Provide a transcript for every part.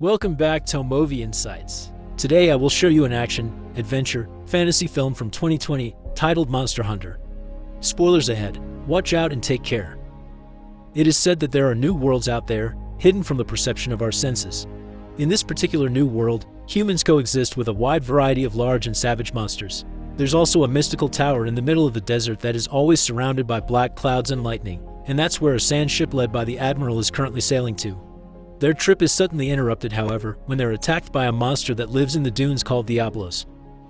Welcome back to Movie Insights. Today I will show you an action, adventure, fantasy film from 2020 titled Monster Hunter. Spoilers ahead, watch out and take care. It is said that there are new worlds out there, hidden from the perception of our senses. In this particular new world, humans coexist with a wide variety of large and savage monsters. There's also a mystical tower in the middle of the desert that is always surrounded by black clouds and lightning, and that's where a sand ship led by the Admiral is currently sailing to. Their trip is suddenly interrupted, however, when they're attacked by a monster that lives in the dunes called Diablos.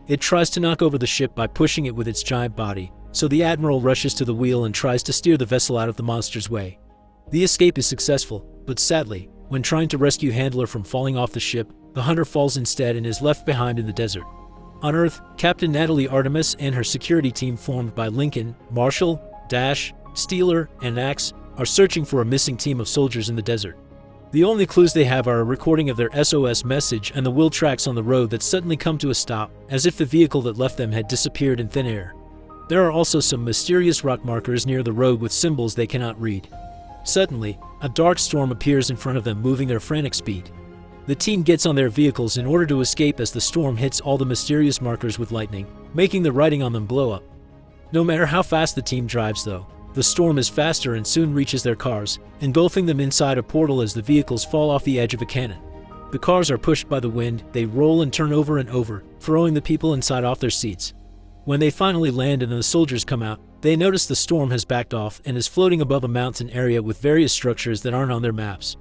It tries to knock over the ship by pushing it with its giant body, so the Admiral rushes to the wheel and tries to steer the vessel out of the monster's way. The escape is successful, but sadly, when trying to rescue Handler from falling off the ship, the hunter falls instead and is left behind in the desert. On Earth, Captain Natalie Artemis and her security team formed by Lincoln, Marshall, Dash, Steeler, and Axe are searching for a missing team of soldiers in the desert. The only clues they have are a recording of their SOS message and the wheel tracks on the road that suddenly come to a stop, as if the vehicle that left them had disappeared in thin air. There are also some mysterious rock markers near the road with symbols they cannot read. Suddenly, a dark storm appears in front of them, moving their frantic speed. The team gets on their vehicles in order to escape as the storm hits all the mysterious markers with lightning, making the writing on them blow up. No matter how fast the team drives though, the storm is faster and soon reaches their cars, engulfing them inside a portal as the vehicles fall off the edge of a cannon. The cars are pushed by the wind, they roll and turn over and over, throwing the people inside off their seats. When they finally land and the soldiers come out, they notice the storm has backed off and is floating above a mountain area with various structures that aren't on their maps.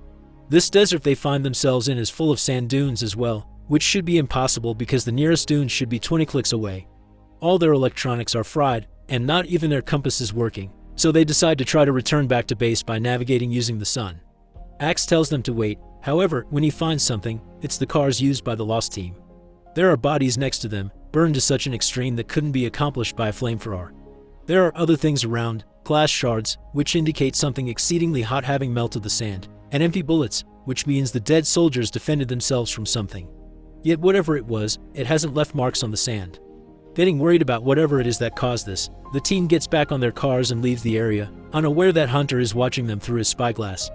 This desert they find themselves in is full of sand dunes as well, which should be impossible because the nearest dunes should be 20 clicks away. All their electronics are fried, and not even their compass is working. So they decide to try to return back to base by navigating using the sun. Axe tells them to wait, however, when he finds something, it's the cars used by the lost team. There are bodies next to them, burned to such an extreme that couldn't be accomplished by a flamethrower. There are other things around, glass shards, which indicate something exceedingly hot having melted the sand, and empty bullets, which means the dead soldiers defended themselves from something. Yet whatever it was, it hasn't left marks on the sand. Getting worried about whatever it is that caused this, the team gets back on their cars and leaves the area, unaware that Hunter is watching them through his spyglass.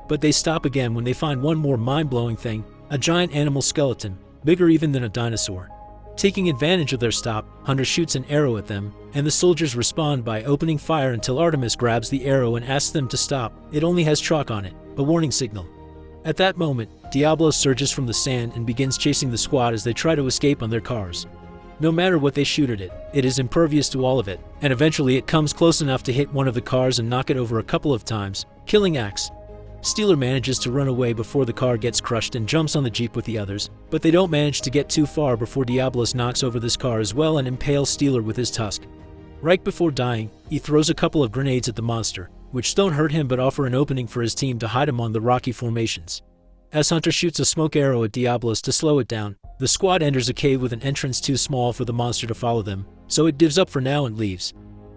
But they stop again when they find one more mind-blowing thing, a giant animal skeleton, bigger even than a dinosaur. Taking advantage of their stop, Hunter shoots an arrow at them, and the soldiers respond by opening fire until Artemis grabs the arrow and asks them to stop. It only has chalk on it, a warning signal. At that moment, Diablo surges from the sand and begins chasing the squad as they try to escape on their cars. No matter what they shoot at it, it is impervious to all of it, and eventually it comes close enough to hit one of the cars and knock it over a couple of times, killing Axe. Steeler manages to run away before the car gets crushed and jumps on the Jeep with the others, but they don't manage to get too far before Diablos knocks over this car as well and impales Steeler with his tusk. Right before dying, he throws a couple of grenades at the monster, which don't hurt him but offer an opening for his team to hide among the rocky formations. As Hunter shoots a smoke arrow at Diablos to slow it down, the squad enters a cave with an entrance too small for the monster to follow them, so it gives up for now and leaves.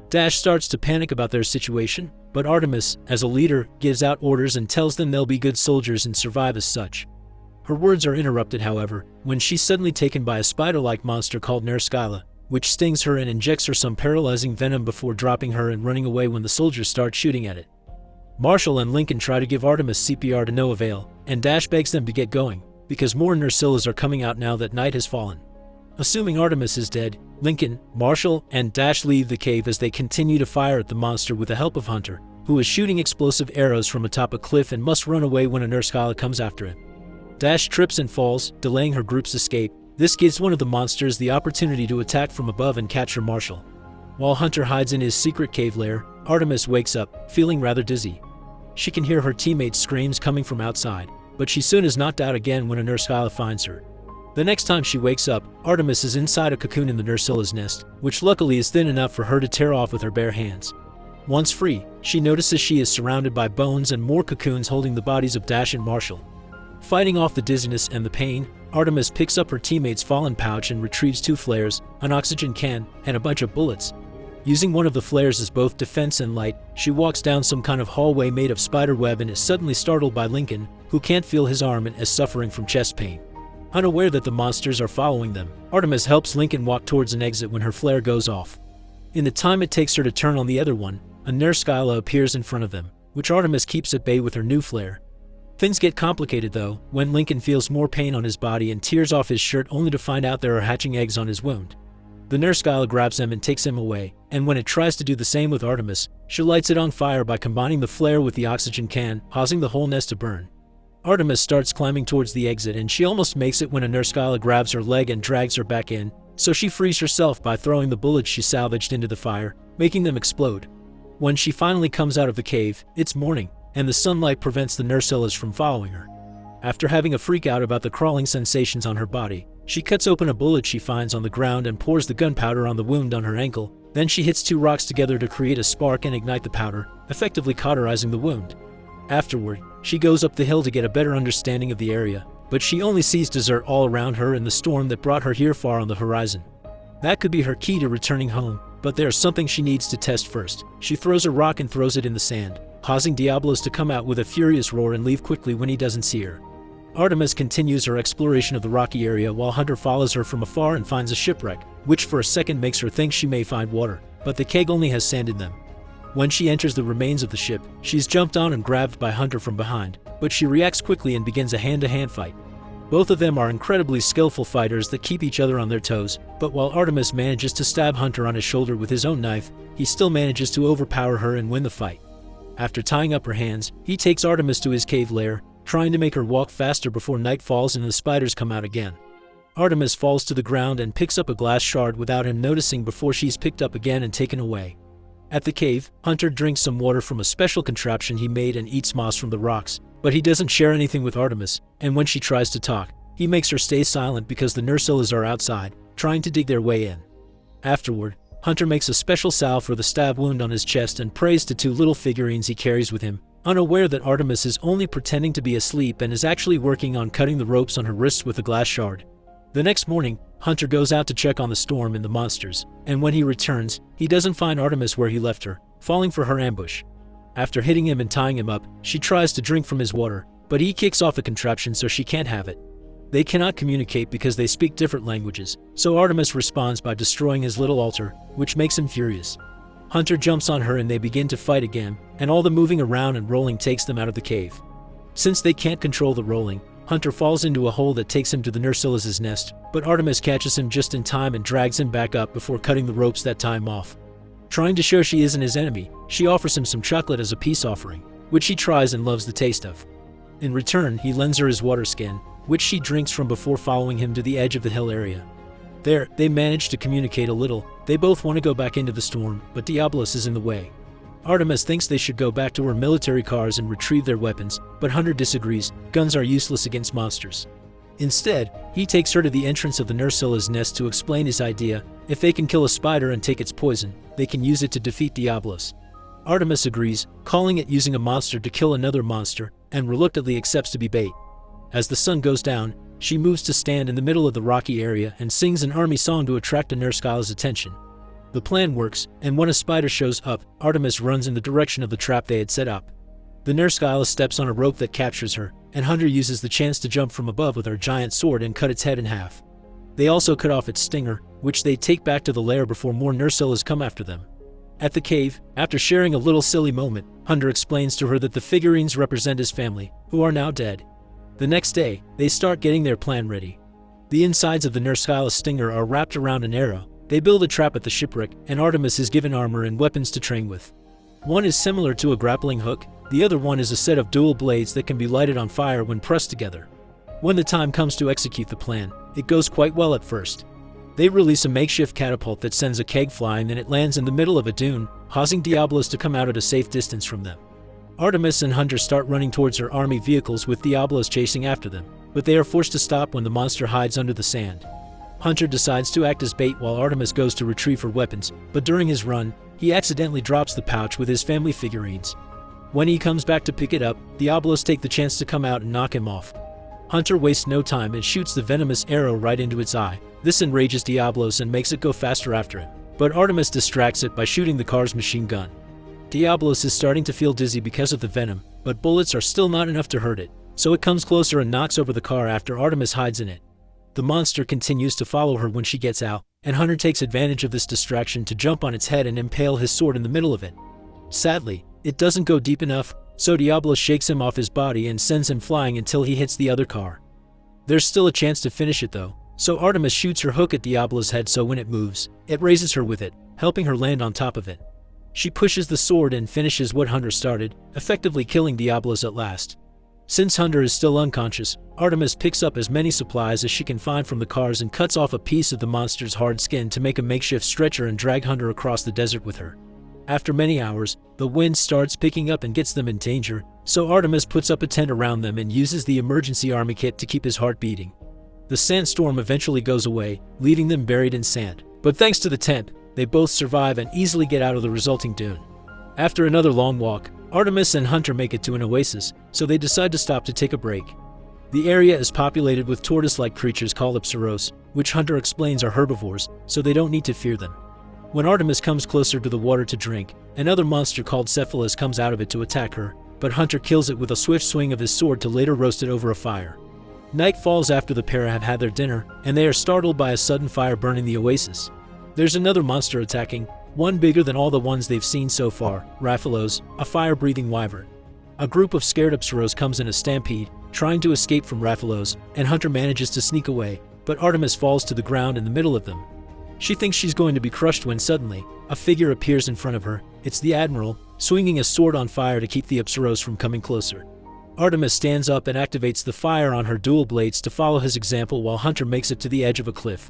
Dash starts to panic about their situation, but Artemis, as a leader, gives out orders and tells them they'll be good soldiers and survive as such. Her words are interrupted, however, when she's suddenly taken by a spider-like monster called Nerskylla, which stings her and injects her some paralyzing venom before dropping her and running away when the soldiers start shooting at it. Marshall and Lincoln try to give Artemis CPR to no avail, and Dash begs them to get going, because more Nersyllas are coming out now that night has fallen. Assuming Artemis is dead, Lincoln, Marshall, and Dash leave the cave as they continue to fire at the monster with the help of Hunter, who is shooting explosive arrows from atop a cliff and must run away when a Nerskylla comes after him. Dash trips and falls, delaying her group's escape. This gives one of the monsters the opportunity to attack from above and capture Marshall. While Hunter hides in his secret cave lair, Artemis wakes up, feeling rather dizzy. She can hear her teammates' screams coming from outside, but she soon is knocked out again when a Nerskylla finds her. The next time she wakes up, Artemis is inside a cocoon in the Nersylla's nest, which luckily is thin enough for her to tear off with her bare hands. Once free, she notices she is surrounded by bones and more cocoons holding the bodies of Dash and Marshall. Fighting off the dizziness and the pain, Artemis picks up her teammate's fallen pouch and retrieves 2 flares, an oxygen can, and a bunch of bullets. Using one of the flares as both defense and light, she walks down some kind of hallway made of spider web and is suddenly startled by Lincoln, who can't feel his arm and is suffering from chest pain. Unaware that the monsters are following them, Artemis helps Lincoln walk towards an exit when her flare goes off. In the time it takes her to turn on the other one, a Nerskylla appears in front of them, which Artemis keeps at bay with her new flare. Things get complicated though, when Lincoln feels more pain on his body and tears off his shirt only to find out there are hatching eggs on his wound. The nurse Skyla grabs him and takes him away, and when it tries to do the same with Artemis, she lights it on fire by combining the flare with the oxygen can, causing the whole nest to burn. Artemis starts climbing towards the exit and she almost makes it when a nurse Skyla grabs her leg and drags her back in, so she frees herself by throwing the bullets she salvaged into the fire, making them explode. When she finally comes out of the cave, it's morning, and the sunlight prevents the Nursellas from following her. After having a freak out about the crawling sensations on her body, she cuts open a bullet she finds on the ground and pours the gunpowder on the wound on her ankle. Then she hits two rocks together to create a spark and ignite the powder, effectively cauterizing the wound. Afterward, she goes up the hill to get a better understanding of the area, but she only sees desert all around her and the storm that brought her here far on the horizon. That could be her key to returning home, but there's something she needs to test first. She throws a rock and throws it in the sand, causing Diablos to come out with a furious roar and leave quickly when he doesn't see her. Artemis continues her exploration of the rocky area while Hunter follows her from afar and finds a shipwreck, which for a second makes her think she may find water, but the keg only has sand in them. When she enters the remains of the ship, she's jumped on and grabbed by Hunter from behind, but she reacts quickly and begins a hand-to-hand fight. Both of them are incredibly skillful fighters that keep each other on their toes, but while Artemis manages to stab Hunter on his shoulder with his own knife, he still manages to overpower her and win the fight. After tying up her hands, he takes Artemis to his cave lair, trying to make her walk faster before night falls and the spiders come out again. Artemis falls to the ground and picks up a glass shard without him noticing before she's picked up again and taken away. At the cave, Hunter drinks some water from a special contraption he made and eats moss from the rocks, but he doesn't share anything with Artemis, and when she tries to talk, he makes her stay silent because the Nursellas are outside, trying to dig their way in. Afterward, Hunter makes a special salve for the stab wound on his chest and prays to two little figurines he carries with him, unaware that Artemis is only pretending to be asleep and is actually working on cutting the ropes on her wrists with a glass shard. The next morning, Hunter goes out to check on the storm and the monsters, and when he returns, he doesn't find Artemis where he left her, falling for her ambush. After hitting him and tying him up, she tries to drink from his water, but he kicks off the contraption so she can't have it. They cannot communicate because they speak different languages, so Artemis responds by destroying his little altar, which makes him furious. Hunter jumps on her and they begin to fight again, and all the moving around and rolling takes them out of the cave. Since they can't control the rolling, Hunter falls into a hole that takes him to the Nursellas' nest, but Artemis catches him just in time and drags him back up before cutting the ropes that tie him off. Trying to show she isn't his enemy, she offers him some chocolate as a peace offering, which he tries and loves the taste of. In return, he lends her his water skin, which she drinks from before following him to the edge of the hill area. There, they manage to communicate a little. They both want to go back into the storm, but Diablos is in the way. Artemis thinks they should go back to her military cars and retrieve their weapons, but Hunter disagrees. Guns are useless against monsters. Instead, he takes her to the entrance of the Nursellas' nest to explain his idea. If they can kill a spider and take its poison, they can use it to defeat Diablos. Artemis agrees, calling it using a monster to kill another monster, and reluctantly accepts to be bait. As the sun goes down, she moves to stand in the middle of the rocky area and sings an army song to attract the Nurse Skyla's attention. The plan works, and when a spider shows up, Artemis runs in the direction of the trap they had set up. The Nurse Skyla steps on a rope that captures her, and Hunter uses the chance to jump from above with her giant sword and cut its head in half. They also cut off its stinger, which they take back to the lair before more Nursellas come after them. At the cave, after sharing a little silly moment, Hunter explains to her that the figurines represent his family, who are now dead. The next day, they start getting their plan ready. The insides of the Nurse Skyla's stinger are wrapped around an arrow. They build a trap at the shipwreck, and Artemis is given armor and weapons to train with. One is similar to a grappling hook, the other one is a set of dual blades that can be lighted on fire when pressed together. When the time comes to execute the plan, it goes quite well at first. They release a makeshift catapult that sends a keg flying and it lands in the middle of a dune, causing Diablos to come out at a safe distance from them. Artemis and Hunter start running towards her army vehicles with Diablos chasing after them, but they are forced to stop when the monster hides under the sand. Hunter decides to act as bait while Artemis goes to retrieve her weapons, but during his run, he accidentally drops the pouch with his family figurines. When he comes back to pick it up, Diablos take the chance to come out and knock him off. Hunter wastes no time and shoots the venomous arrow right into its eye. This enrages Diablos and makes it go faster after him, but Artemis distracts it by shooting the car's machine gun. Diablos is starting to feel dizzy because of the venom, but bullets are still not enough to hurt it, so it comes closer and knocks over the car after Artemis hides in it. The monster continues to follow her when she gets out, and Hunter takes advantage of this distraction to jump on its head and impale his sword in the middle of it. Sadly, it doesn't go deep enough, so Diablos shakes him off his body and sends him flying until he hits the other car. There's still a chance to finish it though, so Artemis shoots her hook at Diablo's head so when it moves, it raises her with it, helping her land on top of it. She pushes the sword and finishes what Hunter started, effectively killing Diablos at last. Since Hunter is still unconscious, Artemis picks up as many supplies as she can find from the cars and cuts off a piece of the monster's hard skin to make a makeshift stretcher and drag Hunter across the desert with her. After many hours, the wind starts picking up and gets them in danger, so Artemis puts up a tent around them and uses the emergency army kit to keep his heart beating. The sandstorm eventually goes away, leaving them buried in sand. But thanks to the tent, they both survive and easily get out of the resulting dune. After another long walk, Artemis and Hunter make it to an oasis, so they decide to stop to take a break. The area is populated with tortoise-like creatures called Apsaros, which Hunter explains are herbivores, so they don't need to fear them. When Artemis comes closer to the water to drink, another monster called Cephalus comes out of it to attack her, but Hunter kills it with a swift swing of his sword to later roast it over a fire. Night falls after the pair have had their dinner, and they are startled by a sudden fire burning the oasis. There's another monster attacking, one bigger than all the ones they've seen so far, Raphalos, a fire-breathing wyvern. A group of scared Apsaros comes in a stampede, trying to escape from Raphalos, and Hunter manages to sneak away, but Artemis falls to the ground in the middle of them. She thinks she's going to be crushed when suddenly, a figure appears in front of her. It's the Admiral, swinging a sword on fire to keep the Apsaros from coming closer. Artemis stands up and activates the fire on her dual blades to follow his example while Hunter makes it to the edge of a cliff.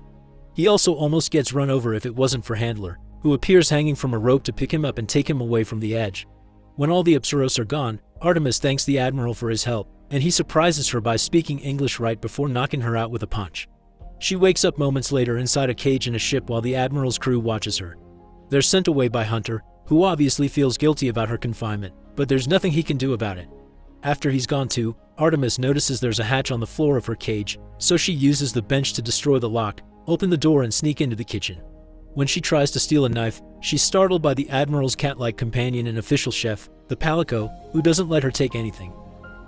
He also almost gets run over if it wasn't for Handler, who appears hanging from a rope to pick him up and take him away from the edge. When all the Apsaros are gone, Artemis thanks the Admiral for his help, and he surprises her by speaking English right before knocking her out with a punch. She wakes up moments later inside a cage in a ship while the Admiral's crew watches her. They're sent away by Hunter, who obviously feels guilty about her confinement, but there's nothing he can do about it. After he's gone too, Artemis notices there's a hatch on the floor of her cage, so she uses the bench to destroy the lock, open the door and sneak into the kitchen. When she tries to steal a knife, she's startled by the Admiral's cat-like companion and official chef, the Palico, who doesn't let her take anything.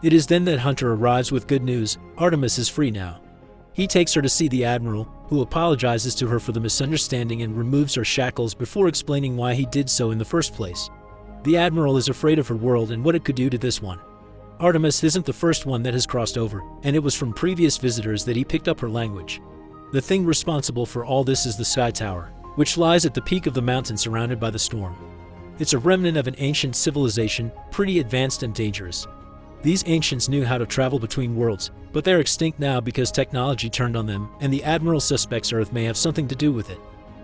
It is then that Hunter arrives with good news: Artemis is free now. He takes her to see the Admiral, who apologizes to her for the misunderstanding and removes her shackles before explaining why he did so in the first place. The Admiral is afraid of her world and what it could do to this one. Artemis isn't the first one that has crossed over, and it was from previous visitors that he picked up her language. The thing responsible for all this is the Sky Tower, which lies at the peak of the mountain surrounded by the storm. It's a remnant of an ancient civilization, pretty advanced and dangerous. These ancients knew how to travel between worlds, but they're extinct now because technology turned on them, and the Admiral suspects Earth may have something to do with it.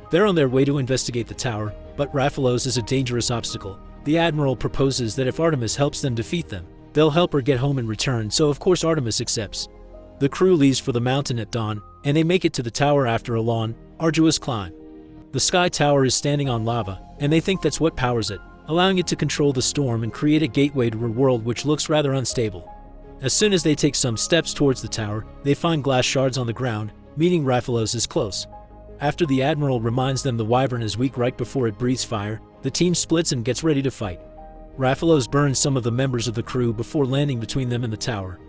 They're on their way to investigate the tower, but Raphalos is a dangerous obstacle. The Admiral proposes that if Artemis helps them defeat them, they'll help her get home in return, so of course Artemis accepts. The crew leaves for the mountain at dawn, and they make it to the tower after a long, arduous climb. The Sky Tower is standing on lava, and they think that's what powers it, allowing it to control the storm and create a gateway to her world which looks rather unstable. As soon as they take some steps towards the tower, they find glass shards on the ground, meaning Raphalos is close. After the Admiral reminds them the wyvern is weak right before it breathes fire, the team splits and gets ready to fight. Raphalos burns some of the members of the crew before landing between them and the tower.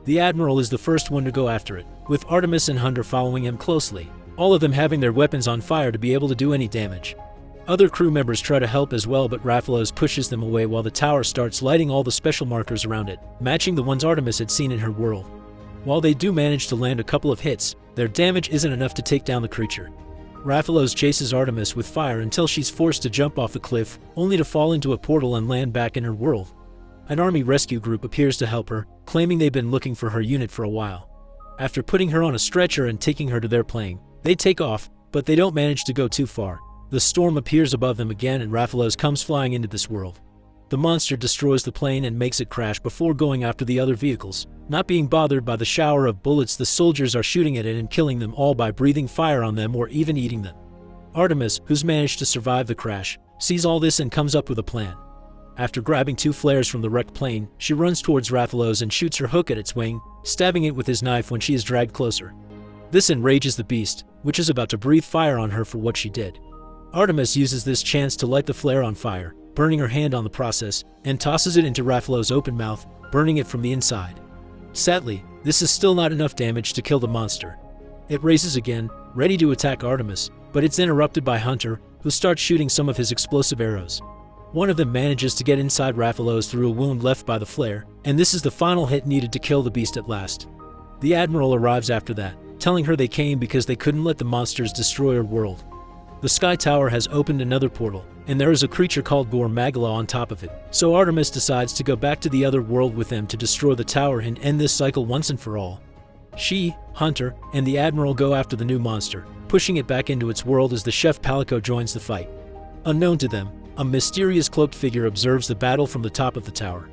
The Admiral is the first one to go after it, with Artemis and Hunter following him closely, all of them having their weapons on fire to be able to do any damage. Other crew members try to help as well, but Raphalos pushes them away while the tower starts lighting all the special markers around it, matching the ones Artemis had seen in her world. While they do manage to land a couple of hits, their damage isn't enough to take down the creature. Raphalos chases Artemis with fire until she's forced to jump off the cliff, only to fall into a portal and land back in her world. An army rescue group appears to help her, claiming they've been looking for her unit for a while. After putting her on a stretcher and taking her to their plane, they take off, but they don't manage to go too far. The storm appears above them again and Raphalos comes flying into this world. The monster destroys the plane and makes it crash before going after the other vehicles. Not being bothered by the shower of bullets, the soldiers are shooting at it and killing them all by breathing fire on them or even eating them. Artemis, who's managed to survive the crash, sees all this and comes up with a plan. After grabbing 2 flares from the wrecked plane, she runs towards Raphalos and shoots her hook at its wing, stabbing it with his knife when she is dragged closer. This enrages the beast, which is about to breathe fire on her for what she did. Artemis uses this chance to light the flare on fire, burning her hand on the process, and tosses it into Raphalos' open mouth, burning it from the inside. Sadly, this is still not enough damage to kill the monster. It races again, ready to attack Artemis, but it's interrupted by Hunter, who starts shooting some of his explosive arrows. One of them manages to get inside Rathalos through a wound left by the flare, and this is the final hit needed to kill the beast at last. The Admiral arrives after that, telling her they came because they couldn't let the monsters destroy her world. The Sky Tower has opened another portal, and there is a creature called Gore Magala on top of it, so Artemis decides to go back to the other world with them to destroy the tower and end this cycle once and for all. She, Hunter, and the Admiral go after the new monster, pushing it back into its world as the Chef Palico joins the fight. Unknown to them, a mysterious cloaked figure observes the battle from the top of the tower.